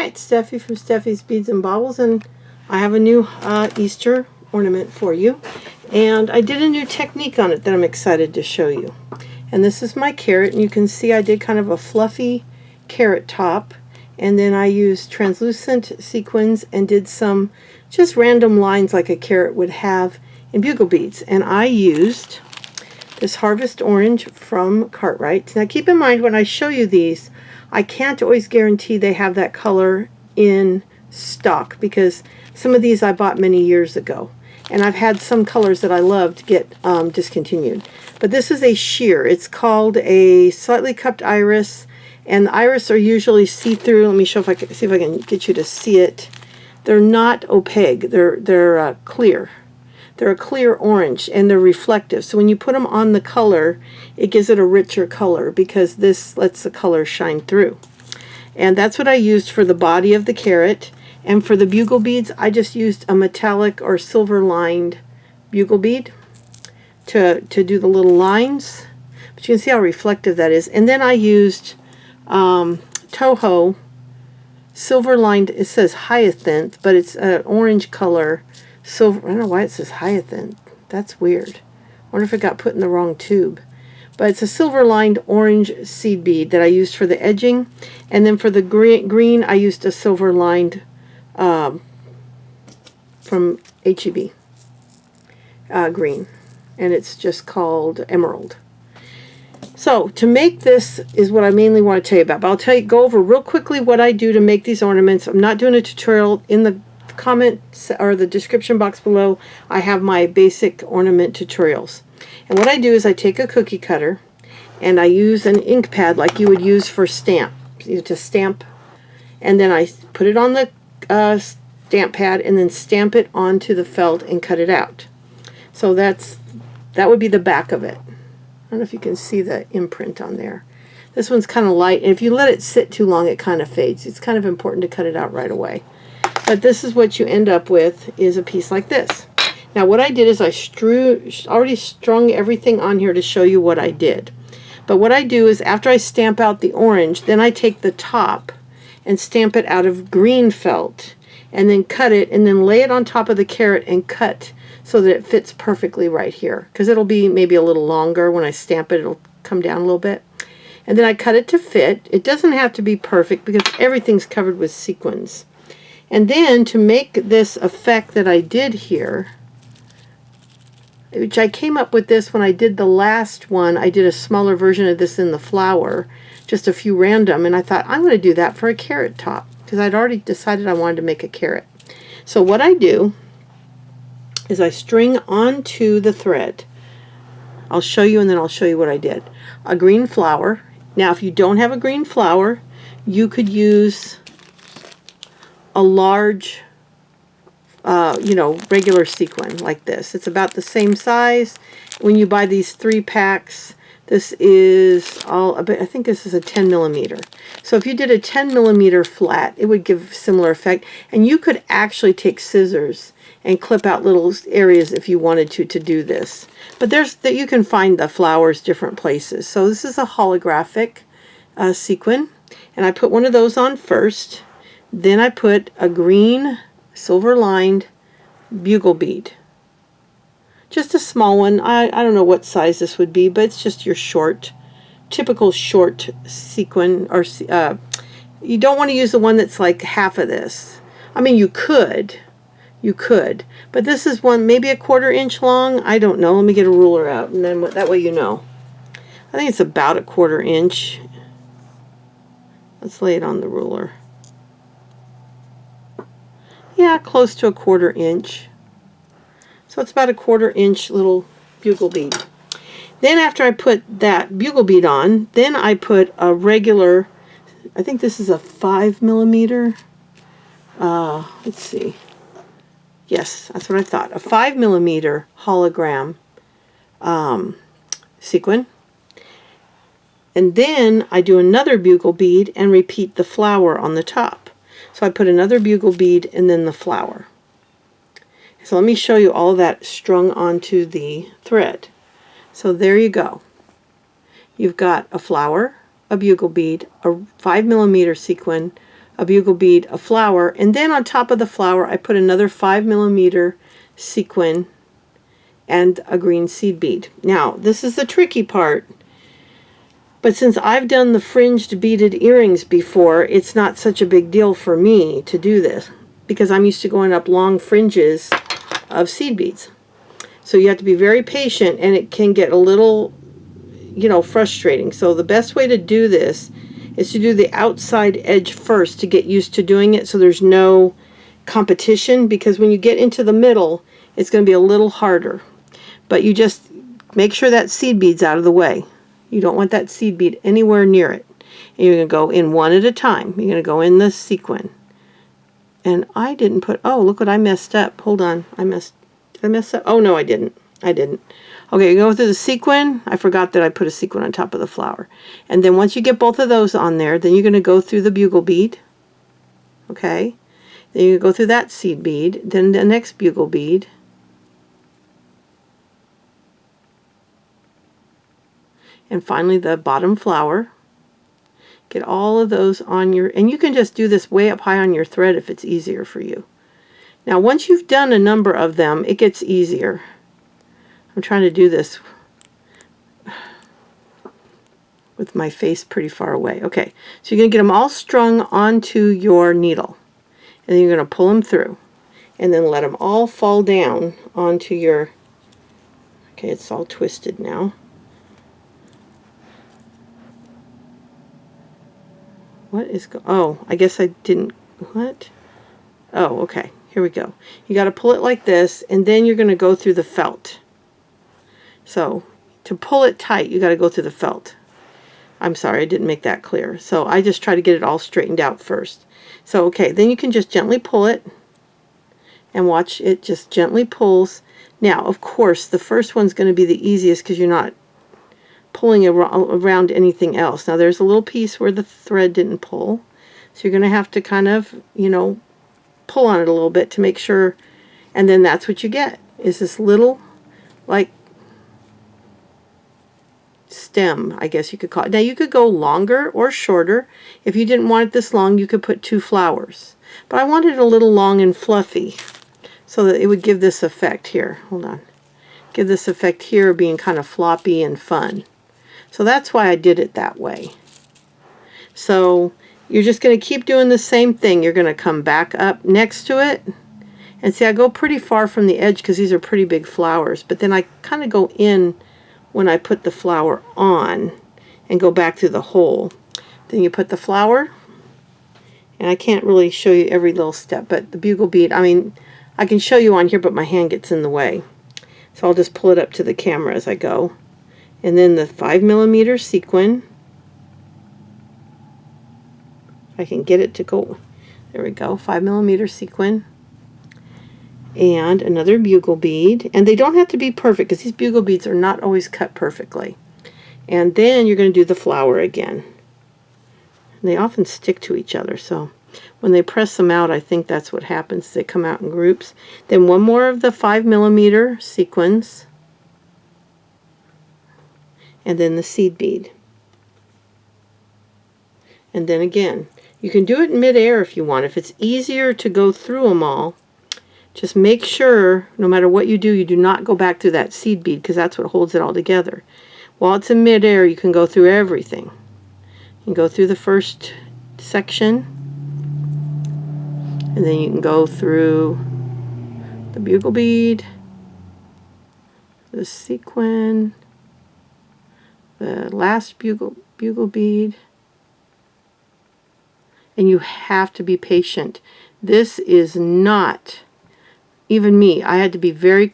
Hi, it's Steffi from Steffi's Beads and Baubles, and I have a new Easter ornament for you. And I did a new technique on it that I'm excited to show you. And this is my carrot, and you can see I did kind of a fluffy carrot top, and then I used translucent sequins and did some just random lines like a carrot would have in bugle beads. And I used this Harvest Orange from Cartwright. Now keep in mind, when I show you these, I can't always guarantee they have that color in stock, because some of these I bought many years ago, and I've had some colors that I loved get discontinued. But this is a sheer. It's called a slightly cupped iris, and the iris are usually see-through. Let me show if I can see if I can get you to see it. They're not opaque. They're clear. They're a clear orange, and they're reflective. So when you put them on the color, it gives it a richer color because this lets the color shine through. And that's what I used for the body of the carrot. And for the bugle beads, I just used a metallic or silver-lined bugle bead to do the little lines. But you can see how reflective that is. And then I used Toho silver-lined, it says hyacinth, but it's an orange color. Silver, I don't know why it says hyacinth. That's weird. I wonder if it got put in the wrong tube. But it's a silver-lined orange seed bead that I used for the edging. And then for the green I used a silver-lined from HEB green. And it's just called Emerald. So to make this is what I mainly want to tell you about. But I'll go over real quickly what I do to make these ornaments. I'm not doing a tutorial. In the comments or the description box below, I have my basic ornament tutorials. And what I do is I take a cookie cutter and I use an ink pad like you would use for stamp, to stamp, and then I put it on the stamp pad and then stamp it onto the felt and cut it out. So that would be the back of it. I don't know if you can see the imprint on there. This one's kind of light, and if you let it sit too long, it kind of fades. It's kind of important to cut it out right away. But this is what you end up with, is a piece like this. Now what I did is I already strung everything on here to show you what I did. But what I do is after I stamp out the orange, then I take the top and stamp it out of green felt, and then cut it, and then lay it on top of the carrot and cut so that it fits perfectly right here. Because it'll be maybe a little longer when I stamp it, it'll come down a little bit. And then I cut it to fit. It doesn't have to be perfect because everything's covered with sequins. And then to make this effect that I did here, which I came up with this when I did the last one, I did a smaller version of this in the flower, just a few random, and I thought I'm going to do that for a carrot top because I'd already decided I wanted to make a carrot. So what I do is I string onto the thread. I'll show you, and then I'll show you what I did. A green flower. Now if you don't have a green flower, you could use a large, regular sequin like this. It's about the same size. When you buy these 3 packs, this is I think this is a 10 millimeter. So if you did a 10 millimeter flat, it would give a similar effect. And you could actually take scissors and clip out little areas if you wanted to do this. But you can find the flowers different places. So this is a holographic sequin, and I put one of those on first. Then I put a green silver-lined bugle bead. Just a small one. I don't know what size this would be, but it's just your typical short sequin. Or you don't want to use the one that's like half of this. I mean, you could, but this is one maybe a 1/4 inch long. I don't know. Let me get a ruler out, and then that way you know. I think it's about a 1/4 inch. Let's lay it on the ruler. Yeah, close to a 1/4 inch. So it's about a 1/4 inch little bugle bead. Then after I put that bugle bead on, then I put a regular, I think this is a 5 millimeter. Let's see. Yes, that's what I thought. A 5 millimeter hologram sequin. And then I do another bugle bead and repeat the flower on the top. So I put another bugle bead and then the flower. So let me show you all of that strung onto the thread. So there you go. You've got a flower, a bugle bead, a 5 millimeter sequin, a bugle bead, a flower, and then on top of the flower I put another 5mm sequin and a green seed bead. Now this is the tricky part, but since I've done the fringed beaded earrings before, it's not such a big deal for me to do this because I'm used to going up long fringes of seed beads. So you have to be very patient, and it can get a little, you know, frustrating. So the best way to do this is to do the outside edge first to get used to doing it, so there's no competition, because when you get into the middle it's going to be a little harder. But you just make sure that seed bead's out of the way. You don't want that seed bead anywhere near it. And you're going to go in one at a time. You're going to go in the sequin. And I didn't put, oh, look what I messed up. Hold on. Did I mess up? Oh, no, I didn't. Okay, you go through the sequin. I forgot that I put a sequin on top of the flower. And then once you get both of those on there, then you're going to go through the bugle bead. Okay. Then you go through that seed bead. Then the next bugle bead. And finally the bottom flower. Get all of those on your, and you can just do this way up high on your thread if it's easier for you. Now once you've done a number of them, it gets easier. I'm trying to do this with my face pretty far away. Okay, so you're going to get them all strung onto your needle. And then you're going to pull them through. And then let them all fall down onto your, okay, it's all twisted now. What is oh, I guess I didn't, what? Oh, okay, here we go. You got to pull it like this, and then you're going to go through the felt. So to pull it tight, you got to go through the felt. I'm sorry, I didn't make that clear. So I just try to get it all straightened out first. So okay, then you can just gently pull it, and watch it just gently pulls. Now, of course, the first one's going to be the easiest because you're not pulling around anything else. Now there's a little piece where the thread didn't pull, so you're going to have to kind of, you know, pull on it a little bit to make sure, and then that's what you get, is this little, like, stem, I guess you could call it. Now you could go longer or shorter. If you didn't want it this long, you could put 2 flowers. But I wanted it a little long and fluffy so that it would give this effect here. Hold on. Give this effect here being kind of floppy and fun. So that's why I did it that way. So you're just going to keep doing the same thing. You're going to come back up next to it. And see, I go pretty far from the edge because these are pretty big flowers. But then I kind of go in when I put the flower on and go back through the hole. Then you put the flower. And I can't really show you every little step. But the bugle bead, I mean, I can show you on here, but my hand gets in the way. So I'll just pull it up to the camera as I go. And then the 5mm sequin. If I can get it to go. There we go, 5mm sequin. And another bugle bead. And they don't have to be perfect because these bugle beads are not always cut perfectly. And then you're going to do the flower again. And they often stick to each other, so when they press them out, I think that's what happens. They come out in groups. Then one more of the 5mm sequins. And then the seed bead. And then again, you can do it in midair if you want. If it's easier to go through them all, just make sure, no matter what you do not go back through that seed bead because that's what holds it all together. While it's in midair, you can go through everything. You can go through the first section, and then you can go through the bugle bead, the sequin, the last bugle bead, and you have to be patient. This is not, even me, I had to be very,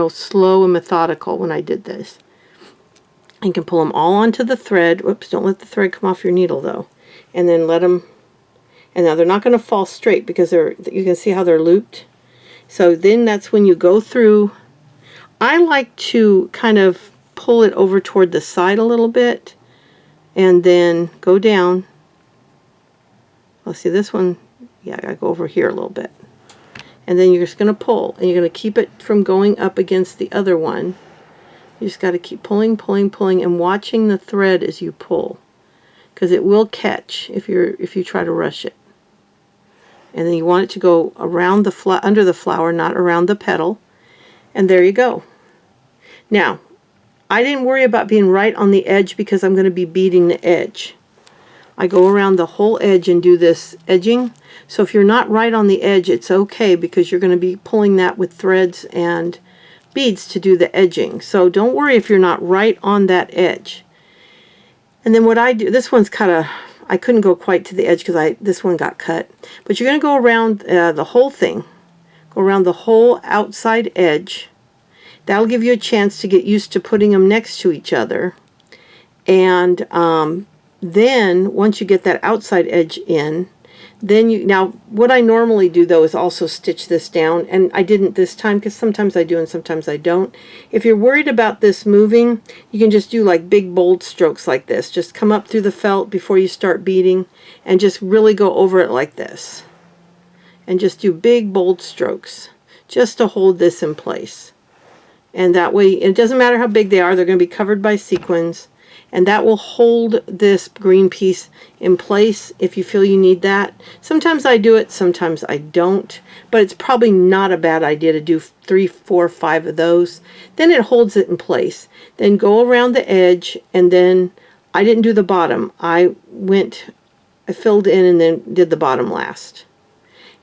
slow and methodical when I did this. You can pull them all onto the thread. Whoops, don't let the thread come off your needle though. And then let them, and now they're not going to fall straight because you can see how they're looped. So then that's when you go through. I like to kind of pull it over toward the side a little bit and then go down. Well, see this one, yeah, I gotta go over here a little bit. And then you're just going to pull, and you're going to keep it from going up against the other one. You just got to keep pulling, pulling, pulling, and watching the thread as you pull, because it will catch if you try to rush it. And then you want it to go around the under the flower, not around the petal. And there you go. Now, I didn't worry about being right on the edge because I'm going to be beading the edge. I go around the whole edge and do this edging. So if you're not right on the edge, it's okay because you're going to be pulling that with threads and beads to do the edging. So don't worry if you're not right on that edge. And then what I do, this one's kind of, I couldn't go quite to the edge because this one got cut. But you're going to go around the whole thing. Go around the whole outside edge. That'll give you a chance to get used to putting them next to each other. And then once you get that outside edge in, then now what I normally do though is also stitch this down, and I didn't this time because sometimes I do and sometimes I don't. If you're worried about this moving, you can just do like big bold strokes like this. Just come up through the felt before you start beading and just really go over it like this. And just do big bold strokes just to hold this in place. And that way, it doesn't matter how big they are, they're going to be covered by sequins. And that will hold this green piece in place if you feel you need that. Sometimes I do it, sometimes I don't. But it's probably not a bad idea to do 3, 4, 5 of those. Then it holds it in place. Then go around the edge, and then I didn't do the bottom. I filled in and then did the bottom last.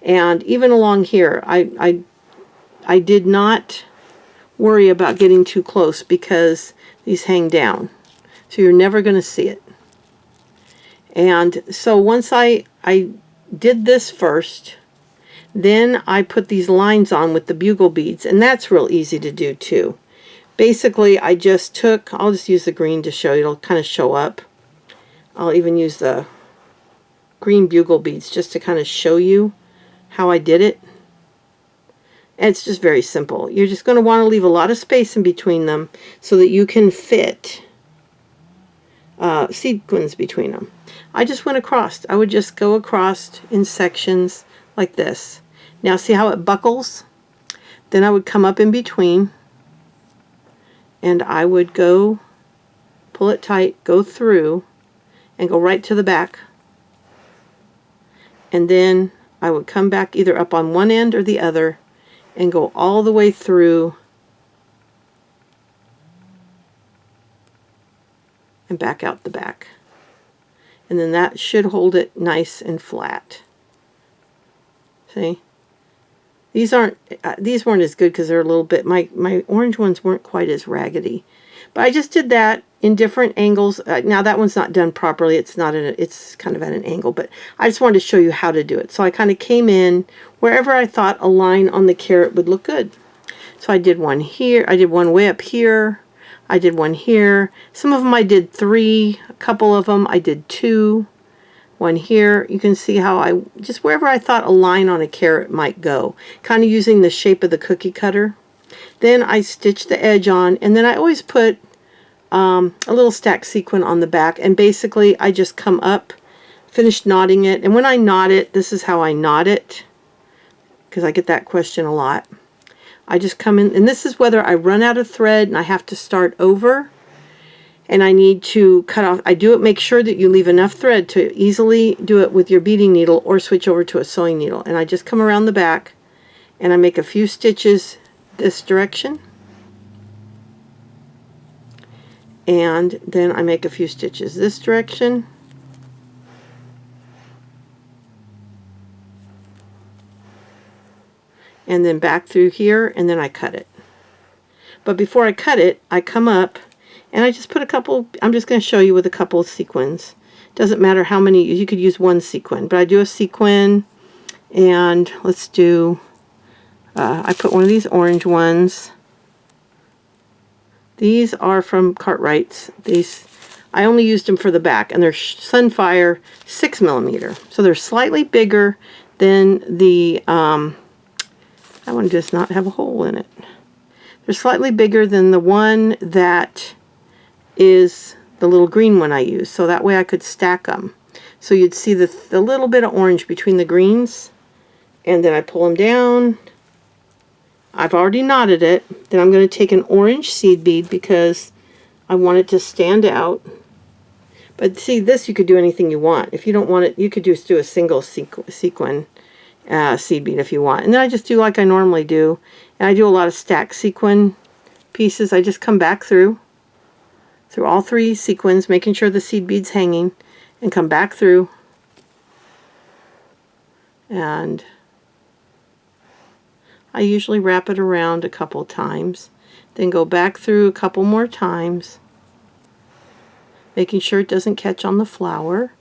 And even along here, I did not worry about getting too close because these hang down. So you're never going to see it. And so once I did this first, then I put these lines on with the bugle beads, and that's real easy to do too. Basically, I just took, I'll just use the green to show you, it'll kind of show up. I'll even use the green bugle beads just to kind of show you how I did it. And it's just very simple. You're just going to want to leave a lot of space in between them so that you can fit sequins between them. I just went across. I would just go across in sections like this. Now see how it buckles? Then I would come up in between and I would go pull it tight, go through, and go right to the back. And then I would come back either up on one end or the other and go all the way through and back out the back. And then that should hold it nice and flat. See? These weren't as good because they're a little bit, my orange ones weren't quite as raggedy. But I just did that in different angles. Now that one's not done properly. It's kind of at an angle, but I just wanted to show you how to do it. So I kind of came in wherever I thought a line on the carrot would look good. So I did one here. I did one way up here. I did one here. Some of them I did 3. A couple of them I did 2. One here. You can see how I just wherever I thought a line on a carrot might go, kind of using the shape of the cookie cutter. Then I stitched the edge on, and then I always put a little stacked sequin on the back, and basically I just come up, finish knotting it, and when I knot it, this is how I knot it, because I get that question a lot. I just come in, and this is whether I run out of thread and I have to start over, and I need to cut off. I do it, make sure that you leave enough thread to easily do it with your beading needle or switch over to a sewing needle. And I just come around the back, and I make a few stitches this direction, and then I make a few stitches this direction, and then back through here, and then I cut it. But before I cut it, I come up and I just put a couple, I'm just going to show you with a couple of sequins. Doesn't matter how many, you could use one sequin, but I do a sequin, and let's do, I put one of these orange ones. These are from Cartwright's. These, I only used them for the back, and they're Sunfire 6mm. So they're slightly bigger than the, that one does not have a hole in it. They're slightly bigger than the one that is the little green one I use. So that way I could stack them. So you'd see the little bit of orange between the greens, and then I pull them down. I've already knotted it. Then I'm going to take an orange seed bead because I want it to stand out. But see, this you could do anything you want. If you don't want it, you could just do a single sequin seed bead if you want. And then I just do like I normally do. And I do a lot of stacked sequin pieces. I just come back through all 3 sequins, making sure the seed bead's hanging, and come back through. And I usually wrap it around a couple times, then go back through a couple more times, making sure it doesn't catch on the flower.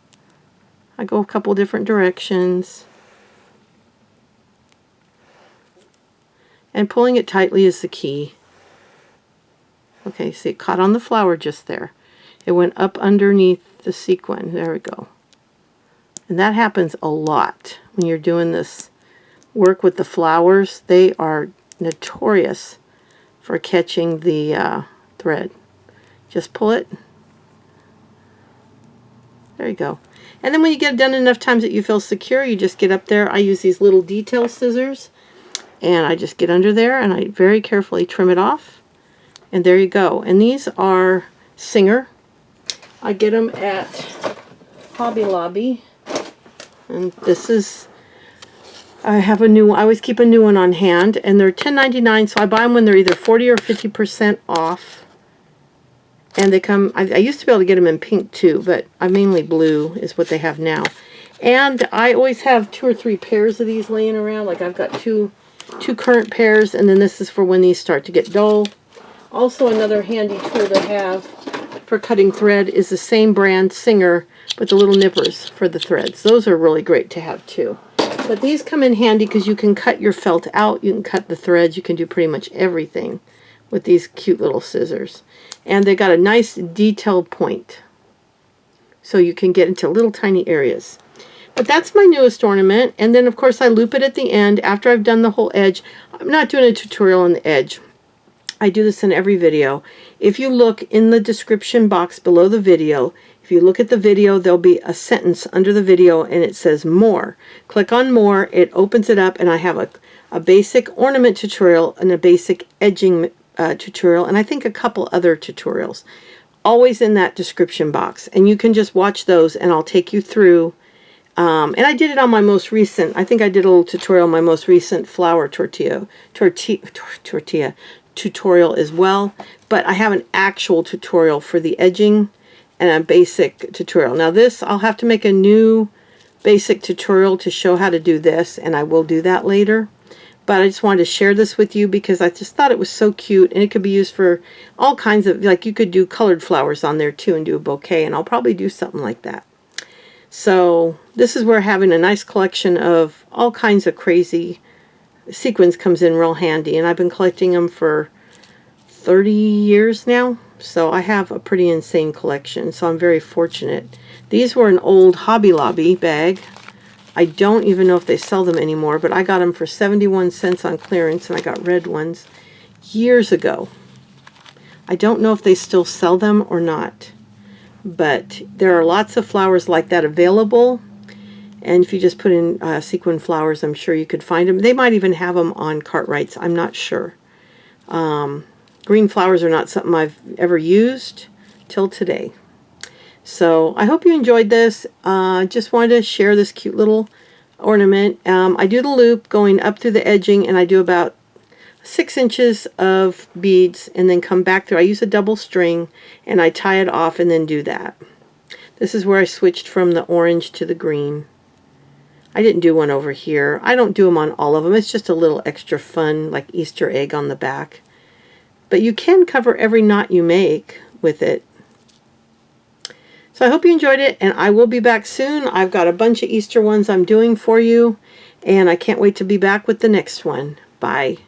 I go a couple different directions. And pulling it tightly is the key. Okay, see, it caught on the flower just there. It went up underneath the sequin. There we go. And that happens a lot when you're doing this work with the flowers. They are notorious for catching the thread. Just pull it. There you go. And then when you get it done enough times that you feel secure, you just get up there. I use these little detail scissors, and I just get under there and I very carefully trim it off. And there you go. And these are Singer. I get them at Hobby Lobby. And this is, I have a new one. I always keep a new one on hand, and they're $10.99, so I buy them when they're either 40 or 50% off. And they come, I used to be able to get them in pink too, but I mainly blue is what they have now. And I always have 2 or 3 pairs of these laying around. Like I've got two current pairs, and then this is for when these start to get dull. Also, another handy tool to have for cutting thread is the same brand, Singer, with the little nippers for the threads. Those are really great to have too. But these come in handy because you can cut your felt out, you can cut the threads, you can do pretty much everything with these cute little scissors. And they got a nice detailed point, so you can get into little tiny areas. But that's my newest ornament. And then of course I loop it at the end after I've done the whole edge. I'm not doing a tutorial on the edge. I do this in every video. If you look in the description box below the video, if you look at the video, there'll be a sentence under the video and it says more. Click on more, it opens it up, and I have a basic ornament tutorial and a basic edging tutorial, and I think a couple other tutorials. Always in that description box. And you can just watch those and I'll take you through. And I did it on my most recent, I think I did a little tutorial on my most recent flower tortilla tutorial as well, but I have an actual tutorial for the edging and a basic tutorial. Now this, I'll have to make a new basic tutorial to show how to do this, and I will do that later. But I just wanted to share this with you because I just thought it was so cute, and it could be used for all kinds of, like you could do colored flowers on there too and do a bouquet, and I'll probably do something like that. So this is where having a nice collection of all kinds of crazy sequins comes in real handy, and I've been collecting them for 30 years now, so I have a pretty insane collection, so I'm very fortunate. These were an old Hobby Lobby bag. I don't even know if they sell them anymore, but I got them for 71 cents on clearance, and I got red ones years ago. I don't know if they still sell them or not, but there are lots of flowers like that available. And if you just put in sequin flowers, I'm sure you could find them. They might even have them on Cartwrights. I'm not sure. Green flowers are not something I've ever used till today. So I hope you enjoyed this. Just wanted to share this cute little ornament. I do the loop going up through the edging, and I do about 6 inches of beads and then come back through. I use a double string and I tie it off and then do that. This is where I switched from the orange to the green. I didn't do one over here. I don't do them on all of them. It's just a little extra fun, like Easter egg on the back. But you can cover every knot you make with it. So I hope you enjoyed it, and I will be back soon. I've got a bunch of Easter ones I'm doing for you, and I can't wait to be back with the next one. Bye.